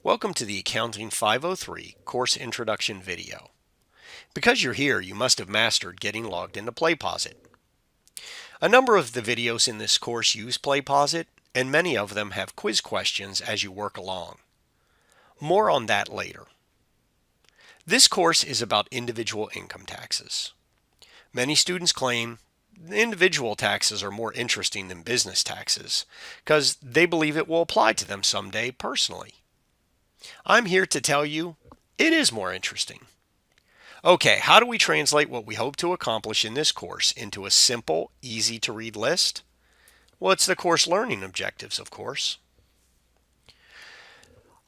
Welcome to the Accounting 503 course introduction video. Because you're here, you must have mastered getting logged into PlayPeTA. A number of the videos in this course use PlayPeTA, and many of them have quiz questions as you work along. More on that later. This course is about individual income taxes. Many students claim individual taxes are more interesting than business taxes because they believe it will apply to them someday personally. I'm here to tell you it is more interesting. Okay, how do we translate what we hope to accomplish in this course into a simple, easy to read list? Well, it's the course learning objectives, of course.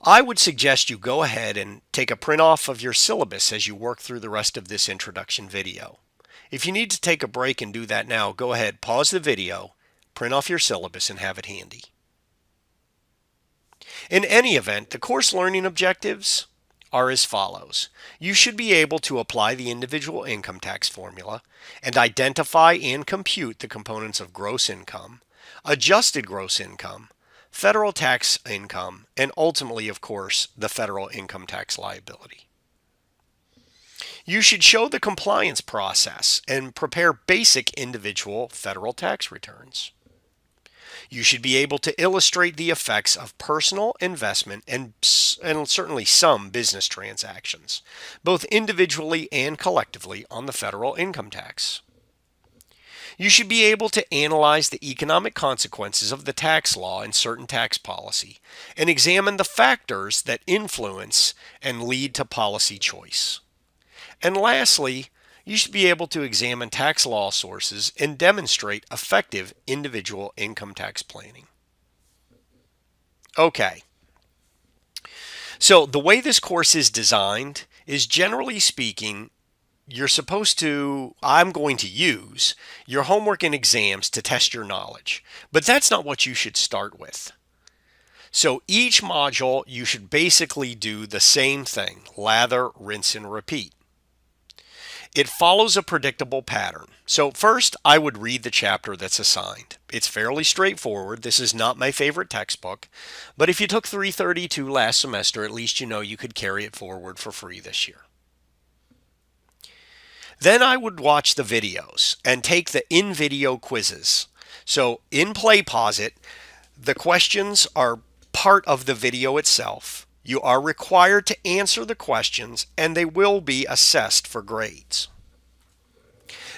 I would suggest you go ahead and take a print off of your syllabus as you work through the rest of this introduction video. If you need to take a break and do that now, go ahead, pause the video, print off your syllabus, and have it handy. In any event, the course learning objectives are as follows. You should be able to apply the individual income tax formula and identify and compute the components of gross income, adjusted gross income, federal tax income, and ultimately, of course, the federal income tax liability. You should show the compliance process and prepare basic individual federal tax returns. You should be able to illustrate the effects of personal investment and certainly some business transactions, both individually and collectively, on the federal income tax. You should be able to analyze the economic consequences of the tax law and certain tax policy and examine the factors that influence and lead to policy choice. And lastly, you should be able to examine tax law sources and demonstrate effective individual income tax planning. Okay. So the way this course is designed is, generally speaking, I'm going to use your homework and exams to test your knowledge, but that's not what you should start with. So each module, you should basically do the same thing: lather, rinse, and repeat. It follows a predictable pattern. So first, I would read the chapter that's assigned. It's fairly straightforward. This is not my favorite textbook, but if you took 332 last semester, at least you know you could carry it forward for free this year. Then I would watch the videos and take the in-video quizzes. So in PlayPeTA, the questions are part of the video itself. You are required to answer the questions, and they will be assessed for grades.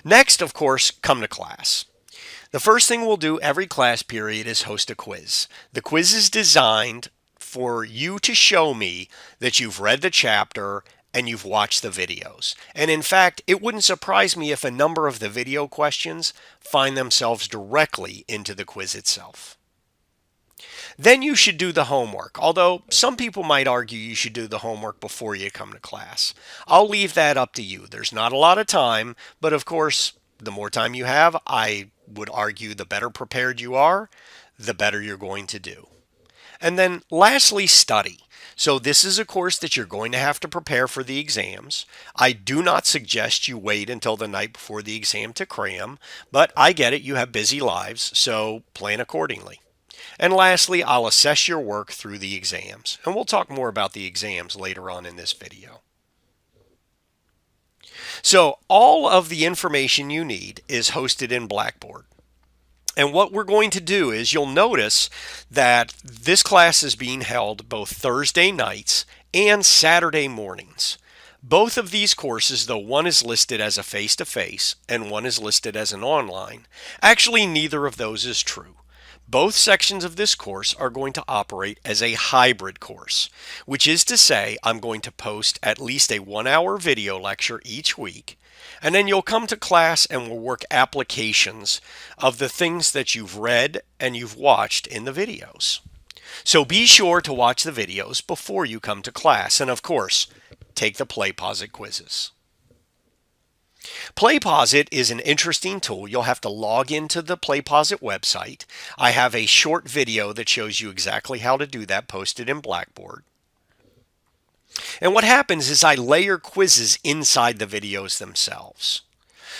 Next, of course, come to class. The first thing we'll do every class period is host a quiz. The quiz is designed for you to show me that you've read the chapter and you've watched the videos. And in fact, it wouldn't surprise me if a number of the video questions find themselves directly into the quiz itself. Then you should do the homework, although some people might argue you should do the homework before you come to class. I'll leave that up to you. There's not a lot of time, but of course, the more time you have, I would argue the better prepared you are, the better you're going to do. And then lastly, study. So this is a course that you're going to have to prepare for the exams. I do not suggest you wait until the night before the exam to cram, but I get it, you have busy lives, so plan accordingly. And lastly, I'll assess your work through the exams, and we'll talk more about the exams later on in this video. So all of the information you need is hosted in Blackboard. And what we're going to do is, you'll notice that this class is being held both Thursday nights and Saturday mornings. Both of these courses, though one is listed as a face-to-face and one is listed as an online, actually neither of those is true. Both sections of this course are going to operate as a hybrid course, which is to say I'm going to post at least a 1-hour video lecture each week, and then you'll come to class and we'll work applications of the things that you've read and you've watched in the videos. So be sure to watch the videos before you come to class, and of course, take the PlayPeTA quizzes. PlayPeTA is an interesting tool. You'll have to log into the PlayPeTA website. I have a short video that shows you exactly how to do that posted in Blackboard. And what happens is I layer quizzes inside the videos themselves.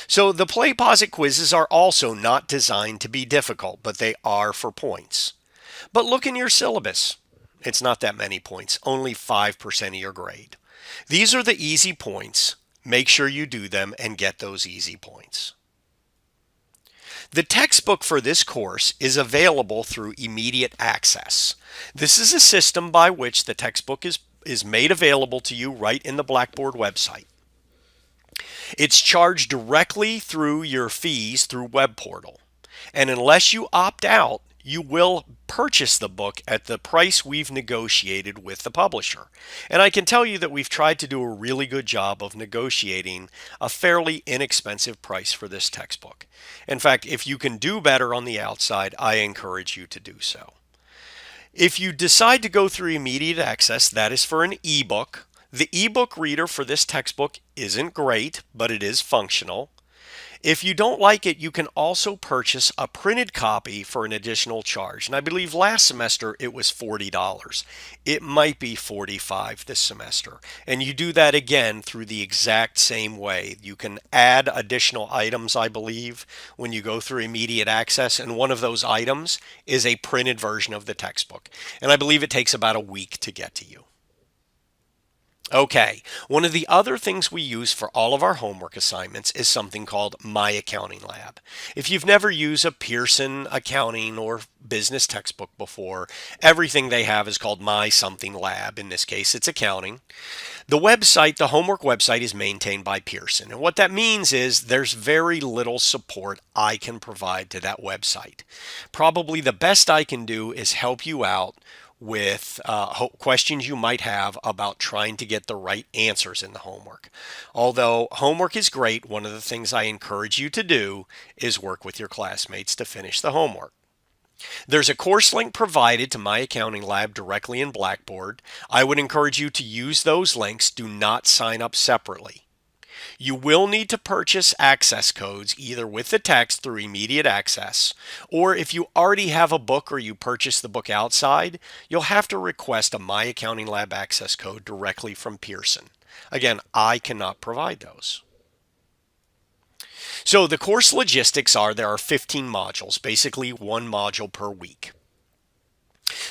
So the PlayPeTA quizzes are also not designed to be difficult, but they are for points. But look in your syllabus. It's not that many points, only 5% of your grade. These are the easy points. Make sure you do them and get those easy points. The textbook for this course is available through immediate access. This is a system by which the textbook is made available to you right in the Blackboard website. It's charged directly through your fees through Web Portal. And unless you opt out, you will purchase the book at the price we've negotiated with the publisher. And I can tell you that we've tried to do a really good job of negotiating a fairly inexpensive price for this textbook. In fact, if you can do better on the outside, I encourage you to do so. If you decide to go through immediate access, that is for an ebook. The ebook reader for this textbook isn't great, but it is functional. If you don't like it, you can also purchase a printed copy for an additional charge. And I believe last semester it was $40. It might be $45 this semester. And you do that again through the exact same way. You can add additional items, I believe, when you go through immediate access. And one of those items is a printed version of the textbook. And I believe it takes about a week to get to you. Okay, one of the other things we use for all of our homework assignments is something called MyAccountingLab. If you've never used a Pearson accounting or business textbook before, everything they have is called MySomethingLab. In this case, it's accounting. The website, the homework website, is maintained by Pearson. And what that means is there's very little support I can provide to that website. Probably the best I can do is help you out with questions you might have about trying to get the right answers in the homework. Although homework is great, one of the things I encourage you to do is work with your classmates to finish the homework. There's a course link provided to MyAccountingLab directly in Blackboard. I would encourage you to use those links. Do not sign up separately. You will need to purchase access codes either with the text through immediate access, or if you already have a book or you purchase the book outside, you'll have to request a MyAccountingLab access code directly from Pearson. Again, I cannot provide those. So the course logistics are there are 15 modules, basically one module per week.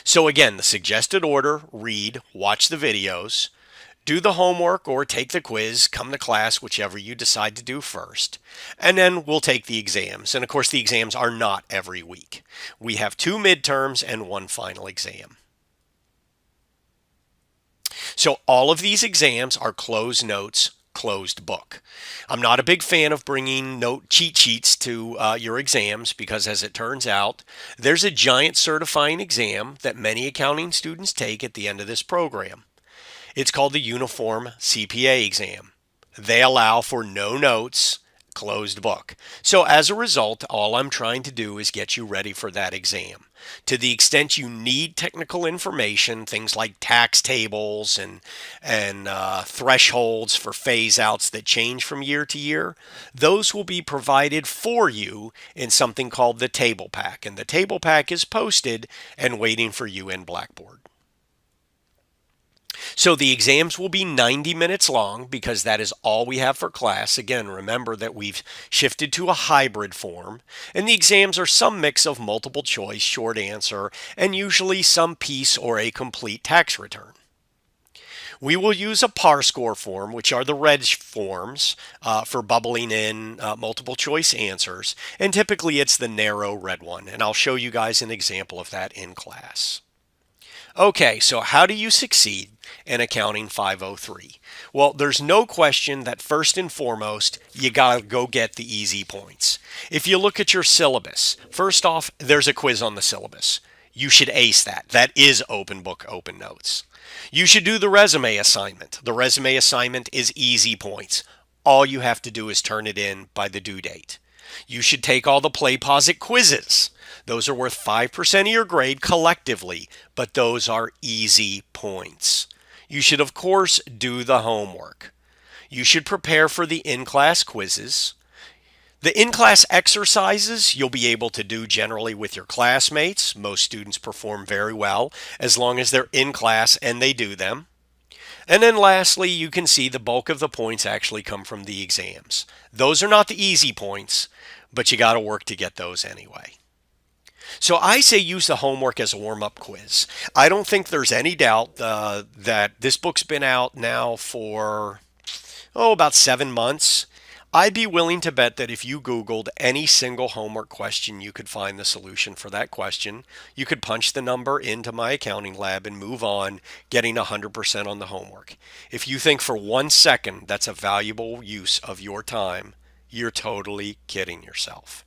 So again, the suggested order: read, watch the videos, do the homework or take the quiz, come to class, whichever you decide to do first, and then we'll take the exams. And of course, the exams are not every week. We have 2 midterms and 1 final exam. So all of these exams are closed notes, closed book. I'm not a big fan of bringing note cheat sheets to your exams because, as it turns out, there's a giant certifying exam that many accounting students take at the end of this program. It's called the Uniform CPA exam. They allow for no notes, closed book. So as a result, all I'm trying to do is get you ready for that exam. To the extent you need technical information, things like tax tables and thresholds for phase outs that change from year to year, those will be provided for you in something called the table pack. And the table pack is posted and waiting for you in Blackboard. So the exams will be 90 minutes long because that is all we have for class. Again, remember that we've shifted to a hybrid form, and the exams are some mix of multiple choice, short answer, and usually some piece or a complete tax return. We will use a par score form, which are the red forms for bubbling in multiple choice answers, and typically it's the narrow red one, and I'll show you guys an example of that in class. Okay, so how do you succeed in Accounting 503? Well, there's no question that first and foremost, you gotta go get the easy points. If you look at your syllabus, first off, there's a quiz on the syllabus. You should ace that. That is open book, open notes. You should do the resume assignment. The resume assignment is easy points. All you have to do is turn it in by the due date. You should take all the PlayPETA quizzes. Those are worth 5% of your grade collectively, but those are easy points. You should, of course, do the homework. You should prepare for the in-class quizzes. The in-class exercises you'll be able to do generally with your classmates. Most students perform very well as long as they're in class and they do them. And then lastly, you can see the bulk of the points actually come from the exams. Those are not the easy points, but you got to work to get those anyway. So I say use the homework as a warm-up quiz. I don't think there's any doubt that this book's been out now for about 7 months. I'd be willing to bet that if you Googled any single homework question, you could find the solution for that question. You could punch the number into MyAccountingLab and move on, getting 100% on the homework. If you think for 1 second that's a valuable use of your time, you're totally kidding yourself.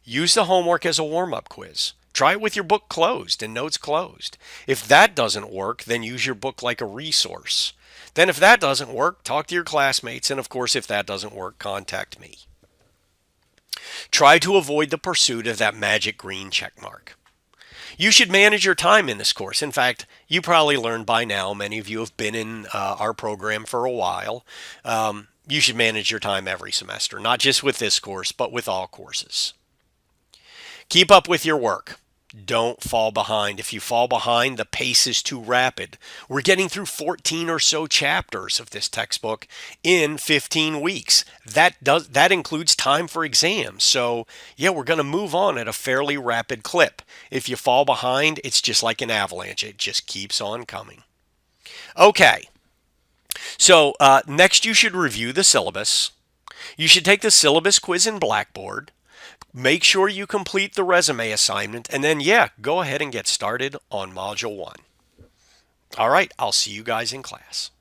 Use the homework as a warm-up quiz. Try it with your book closed and notes closed. If that doesn't work, then use your book like a resource. Then if that doesn't work, talk to your classmates, and of course, if that doesn't work, contact me. Try to avoid the pursuit of that magic green check mark. You should manage your time in this course. In fact, you probably learned by now, many of you have been in our program for a while. You should manage your time every semester, not just with this course, but with all courses. Keep up with your work. Don't fall behind. If you fall behind, the pace is too rapid. We're getting through 14 or so chapters of this textbook in 15 weeks. That includes time for exams. So, yeah, we're going to move on at a fairly rapid clip. If you fall behind, it's just like an avalanche. It just keeps on coming. Okay. So, next you should review the syllabus. You should take the syllabus quiz in Blackboard. Make sure you complete the resume assignment, and then, yeah, go ahead and get started on Module 1. All right, I'll see you guys in class.